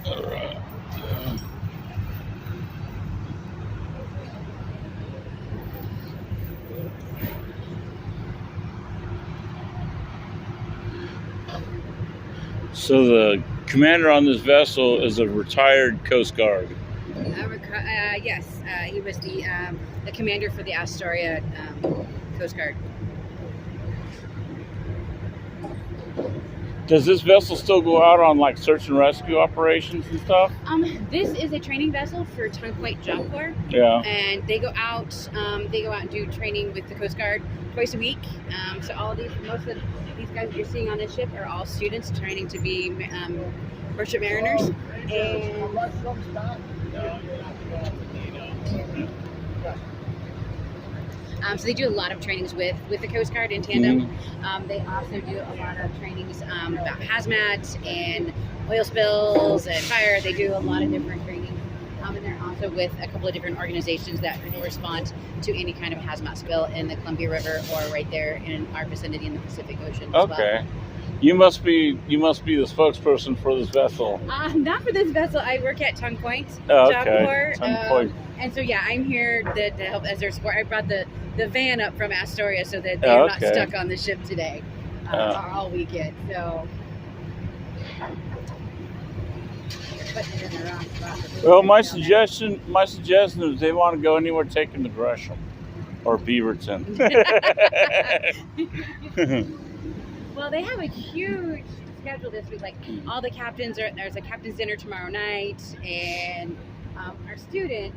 All right. So the commander on this vessel is a retired Coast Guard. Yes, he was the commander for the Astoria Coast Guard. Does this vessel still go out on like search and rescue operations and stuff? This is a training vessel for Tongue Point Job Corps. Yeah. And they go out. They go out and do training with the Coast Guard twice a week. So most of these guys that you're seeing on this ship are all students training to be merchant mariners. And so they do a lot of trainings with the Coast Guard in tandem. They also do a lot of trainings about hazmat and oil spills and fire. They do a lot of different trainings. And they're also with a couple of different organizations that will respond to any kind of hazmat spill in the Columbia River or right there in our vicinity in the Pacific Ocean as well. You must be the spokesperson for this vessel. Not for this vessel. I work at Tongue Point Job Corps. Tongue Point. And so yeah, I'm here to help as their support. I brought the van up from Astoria so that they're not stuck on the ship today all weekend. So. Well, my suggestion is they want to go anywhere, take them to Gresham or Beaverton. Well, they have a huge schedule this week. Like all the captains there's a captain's dinner tomorrow night, and our students,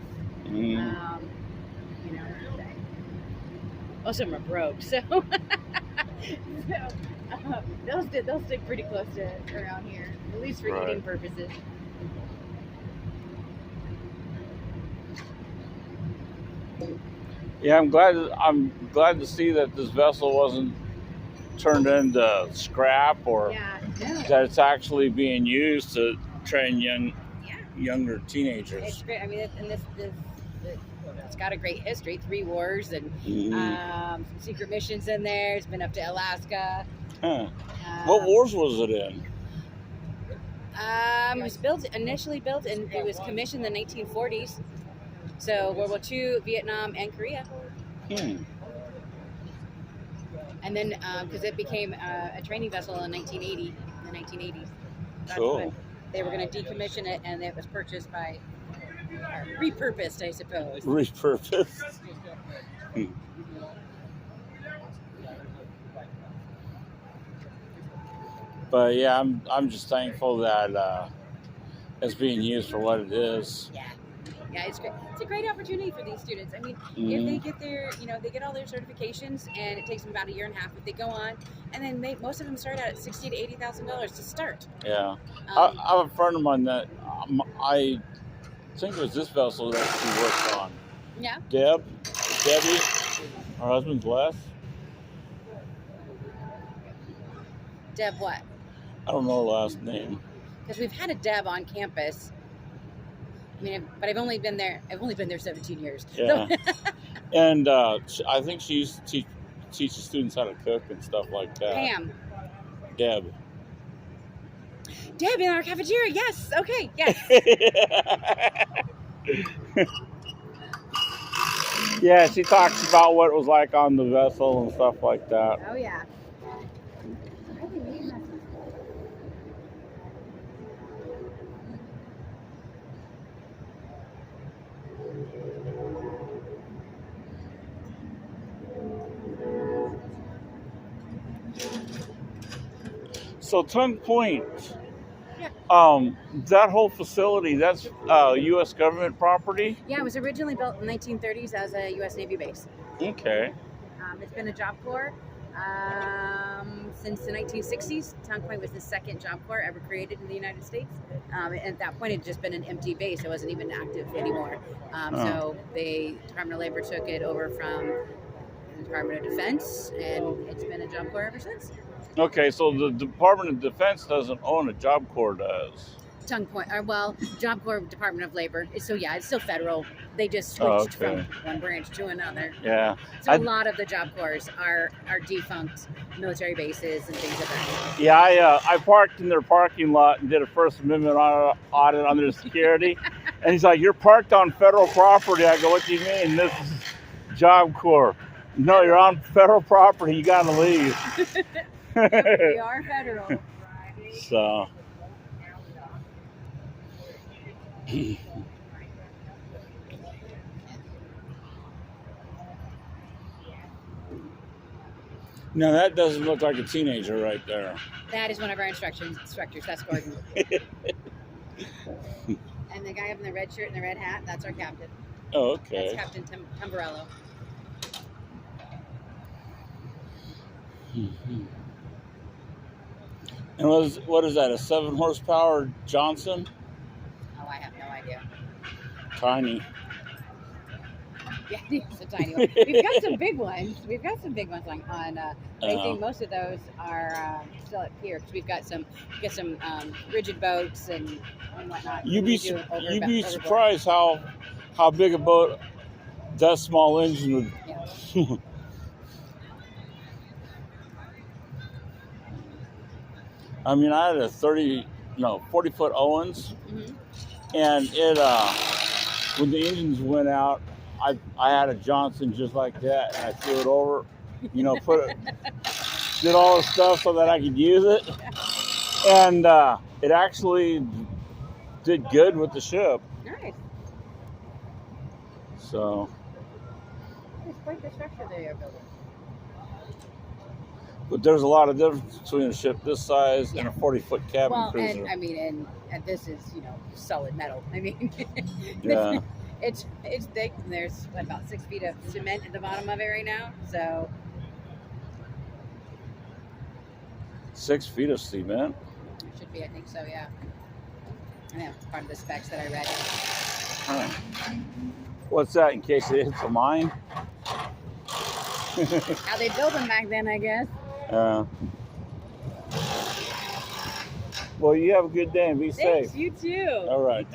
most of them are broke, so they'll stick pretty close to around here, at least for eating purposes. Yeah, I'm glad to see that this vessel wasn't turned into scrap or that it's actually being used to train younger teenagers. It's great. I mean, and it's got a great history. 3 wars and some secret missions in there. It's been up to Alaska. What wars was it in? It was initially built and it was commissioned in the 1940s. So World War II, Vietnam, and Korea. And then because it became a training vessel in the 1980s. That's when they were going to decommission it, and it was purchased by, repurposed, I suppose. Repurposed. But yeah, I'm just thankful that it's being used for what it is. Yeah, it's great. It's a great opportunity for these students. I mean, if they get they get all their certifications, and it takes them about a year and a half. But they go on, and then most of them start out at $60,000 to $80,000 to start. Yeah, I have a friend of mine that I think it was this vessel that she worked on. Yeah. Debbie, her husband's Les. Deb, what? I don't know her last name. Because we've had a Deb on campus. I mean, but I've only been there 17 years. Yeah. So. And I think she used to teach the students how to cook and stuff like that. Pam. Deb in our cafeteria. Yes. Okay. Yes. Yeah, she talks about what it was like on the vessel and stuff like that. Oh yeah. So Tongue Point, that whole facility, that's U.S. government property? Yeah, it was originally built in the 1930s as a U.S. Navy base. Okay. It's been a Job Corps since the 1960s. Tongue Point was the second Job Corps ever created in the United States. At that point, it had just been an empty base. It wasn't even active anymore. So the Department of Labor took it over from the Department of Defense, and it's been a Job Corps ever since. Okay, so the Department of Defense doesn't own it, Job Corps does. Tongue Point, Job Corps, Department of Labor. So yeah, it's still federal. They just Oh, switched okay. from one branch to another. Yeah. So a lot of the Job Corps are defunct military bases and things like that. Yeah, I parked in their parking lot and did a First Amendment audit on their security. And he's like, "You're parked on federal property." I go, "What do you mean? This is Job Corps." "No, you're on federal property. You got to leave." We are federal. So. Now that doesn't look like a teenager right there. That is one of our instructors. That's Gordon. And the guy up in the red shirt and the red hat, that's our captain. Oh, okay. That's Captain Tamburello. And what is that? A 7 horsepower Johnson? Oh, I have no idea. Tiny. Yeah, it's a tiny one. We've got some big ones. I think most of those are still at pier because we've got some rigid boats and whatnot. You'd be surprised how big a boat that small engine would. Yeah. I mean, I had a 40-foot Owens, and it when the engines went out, I had a Johnson just like that, and I threw it over, did all the stuff so that I could use it, and it actually did good with the ship. Nice. So. It's quite the structure they are building. But there's a lot of difference between a ship this size and a 40-foot cabin cruiser. Well, and this is solid metal. I mean, Yeah. it's thick. And there's about 6 feet of cement at the bottom of it right now. So 6 feet of cement. it should be. I think so. Yeah. I know part of the specs that I read. Huh. What's that? In case it hits a mine? How they built them back then, I guess. Well, you have a good day and be safe. Thanks. You too. All right.